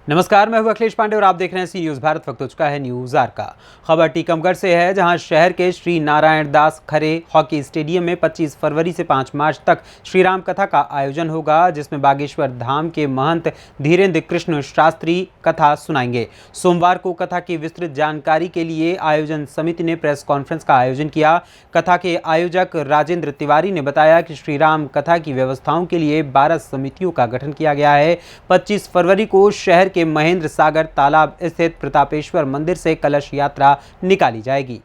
नमस्कार, मैं हूं अखिलेश पांडे और आप देख रहे हैं सी न्यूज़ भारत। वक्त हो चुका है न्यूज़ आर का। खबर टीकमगढ़ से है, जहां शहर के श्री नारायण दास खरे हॉकी स्टेडियम में 25 फरवरी से 5 मार्च तक श्री राम कथा का आयोजन होगा, जिसमें बागेश्वर धाम के महंत धीरेन्द्र कृष्ण शास्त्री कथा सुनाएंगे। सोमवार को कथा की विस्तृत जानकारी के लिए आयोजन समिति ने प्रेस कॉन्फ्रेंस का आयोजन किया। कथा के आयोजक राजेंद्र तिवारी ने बताया कि श्री राम कथा की व्यवस्थाओं के लिए 12 समितियों का गठन किया गया है। 25 फरवरी को शहर के महेंद्र सागर तालाब स्थित प्रतापेश्वर मंदिर से कलश यात्रा निकाली जाएगी।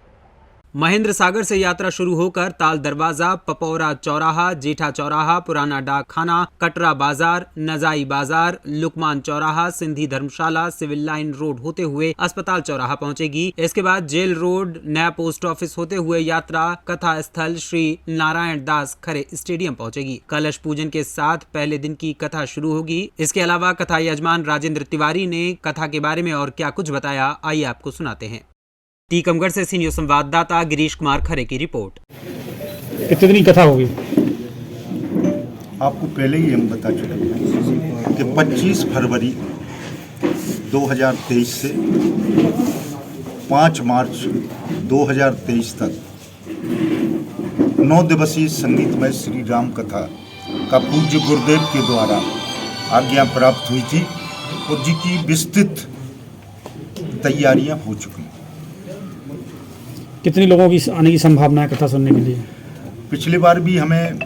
महेंद्र सागर से यात्रा शुरू होकर ताल दरवाजा, पपौरा चौराहा, जेठा चौराहा, पुराना डाकखाना, कटरा बाजार, नजाई बाजार, लुकमान चौराहा, सिंधी धर्मशाला, सिविल लाइन रोड होते हुए अस्पताल चौराहा पहुंचेगी। इसके बाद जेल रोड, नया पोस्ट ऑफिस होते हुए यात्रा कथा स्थल श्री नारायण दास खरे स्टेडियम पहुंचेगी। कलश पूजन के साथ पहले दिन की कथा शुरू होगी। इसके अलावा कथा यजमान राजेंद्र तिवारी ने कथा के बारे में और क्या कुछ बताया, आइए आपको सुनाते हैं। टीकमगढ़ से सी न्यूज़ संवाददाता गिरीश कुमार खरे की रिपोर्ट। कितने दिन की कथा होगी? आपको पहले ही हम बता चुके हैं कि 25 फरवरी 2023 से 5 मार्च 2023 तक 9 दिवसीय संगीतमय श्री राम कथा का पूज्य गुरुदेव के द्वारा आज्ञा प्राप्त हुई थी और जिसकी विस्तृत तैयारियां हो चुकी। कितने लोगों की आने की संभावना है कथा सुनने के लिए? पिछली बार भी हमें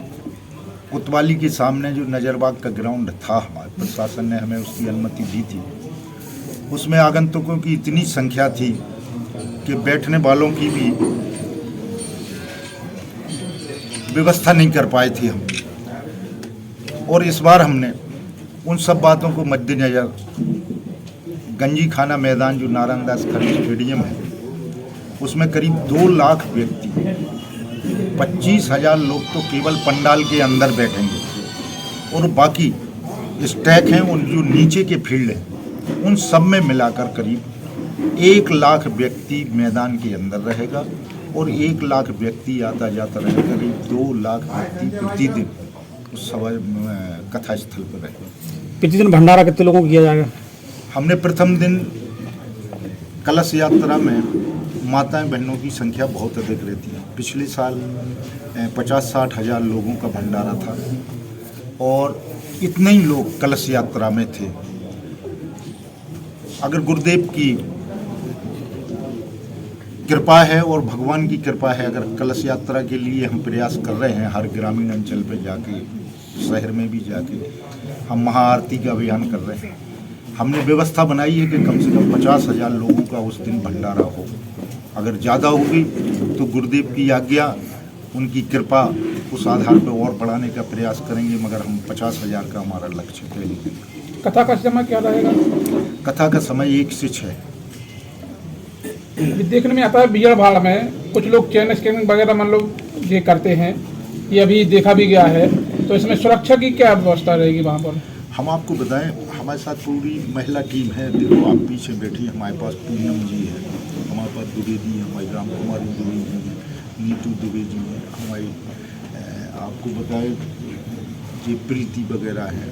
कोतवाली के सामने जो नजरबाग का ग्राउंड था, हमारे प्रशासन ने हमें उसकी अनुमति दी थी। उसमें आगंतुकों की इतनी संख्या थी कि बैठने वालों की भी व्यवस्था नहीं कर पाए थे हम। और इस बार हमने उन सब बातों को मद्देनजर गंजी खाना मैदान जो नारायण दास खरे स्टेडियम है, उसमें करीब 2 लाख व्यक्ति, 25,000 लोग तो केवल पंडाल के अंदर बैठेंगे और बाकी स्टैक हैं उन जो नीचे के फील्ड हैं उन सब में मिलाकर करीब 1 लाख व्यक्ति मैदान के अंदर रहेगा और 1 लाख व्यक्ति आता जाता रहेगा। करीब 2 लाख व्यक्ति प्रतिदिन उस कथा स्थल पर रहेगा। प्रतिदिन भंडारा कितने लोगों को किया जाएगा? हमने प्रथम दिन कलश यात्रा में माताएं बहनों की संख्या बहुत अधिक रहती है। पिछले साल 50-60 हज़ार लोगों का भंडारा था और इतने ही लोग कलश यात्रा में थे। अगर गुरुदेव की कृपा है और भगवान की कृपा है, अगर कलश यात्रा के लिए हम प्रयास कर रहे हैं, हर ग्रामीण अंचल पे जाके, शहर में भी जाके हम महाआरती का अभियान कर रहे हैं। हमने व्यवस्था बनाई है कि कम से कम 50,000 लोगों का उस दिन भंडारा हो। अगर ज़्यादा होगी तो गुरुदेव की आज्ञा, उनकी कृपा, उस आधार पर और बढ़ाने का प्रयास करेंगे, मगर हम 50,000 का हमारा लक्ष्य है। कथा का समय क्या रहेगा? कथा का समय 1 से 6। देखने में आता है भीड़ भाड़ में कुछ लोग चेन स्कैनिंग वगैरह मान लो ये करते हैं, ये अभी देखा भी गया है, तो इसमें सुरक्षा की क्या व्यवस्था रहेगी वहाँ पर? हम आपको बताएं, हमारे साथ पूरी महिला टीम है। देखो आप पीछे बैठी, हमारे पास पूनम जी है, हमारे पास द्विवेदी है, हमारी राम कुमारी द्विवेदी है, नीतू द्विवेदी है, हमारी आपको बताए ये प्रीति वगैरह है।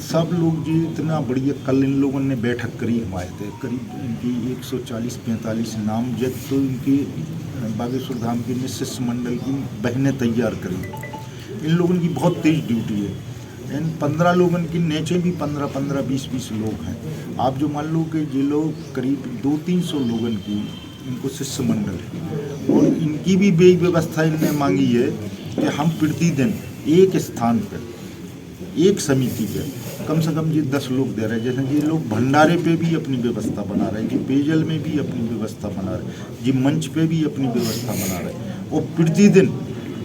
सब लोग जी इतना बढ़िया। कल इन लोगों ने बैठक करी हमारे थे, करीब इनकी 140-45 नामजद तो इनके बागेश्वर धाम के शिष्य मंडल की बहनें तैयार करी। इन लोगों की बहुत तेज ड्यूटी है। इन 15 लोगों की नीचे भी 15-15, 20-20 लोग हैं। आप जो मान लो कि ये लोग करीब 200-300 लोगों की इनको शिष्य मंडल है और इनकी भी व्यवस्था इनने मांगी है कि हम प्रतिदिन एक स्थान पर, एक समिति पे कम से कम ये 10 लोग दे रहे हैं। जैसे ये लोग भंडारे पे भी अपनी व्यवस्था बना रहे हैं, ये पेयजल में भी अपनी व्यवस्था बना रहे हैं, ये मंच पे भी अपनी व्यवस्था बना रहे हैं और प्रतिदिन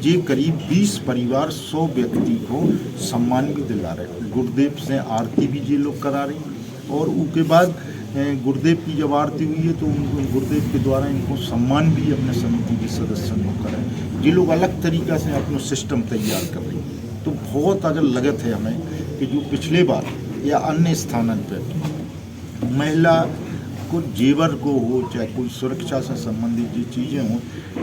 ये करीब 20 परिवार 100 व्यक्ति को सम्मान भी दिला रहे हैं। गुरुदेव से आरती भी ये लोग करा रहे हैं और उसके बाद गुरुदेव की जब आरती हुई है तो उनको गुरुदेव के द्वारा इनको सम्मान भी अपने समिति के सदस्यों को कराए। ये लोग अलग तरीक़ा से अपना सिस्टम तैयार कर रहे हैं। तो बहुत अगर लगत है हमें कि जो पिछले बार या अन्य स्थानों पर महिला को जेवर को हो, चाहे कोई सुरक्षा से संबंधित जो चीज़ें हों,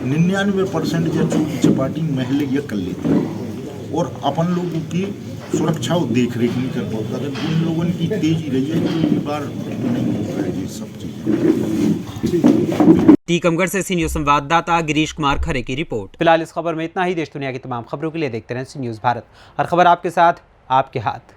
99% या चौकी चपाटी महिला ये कर लेती है और अपन लोगों की सुरक्षा और देख रेख नहीं कर पाता। अगर उन लोगों की तेजी रही है तो एक बार नहीं हो पाएगी सब चीज़ें। टीकमगढ़ से सी न्यूज़ संवाददाता गिरीश कुमार खरे की रिपोर्ट। फिलहाल इस खबर में इतना ही। देश दुनिया की तमाम खबरों के लिए देखते रहें सी न्यूज़ भारत। हर खबर आपके साथ, आपके हाथ।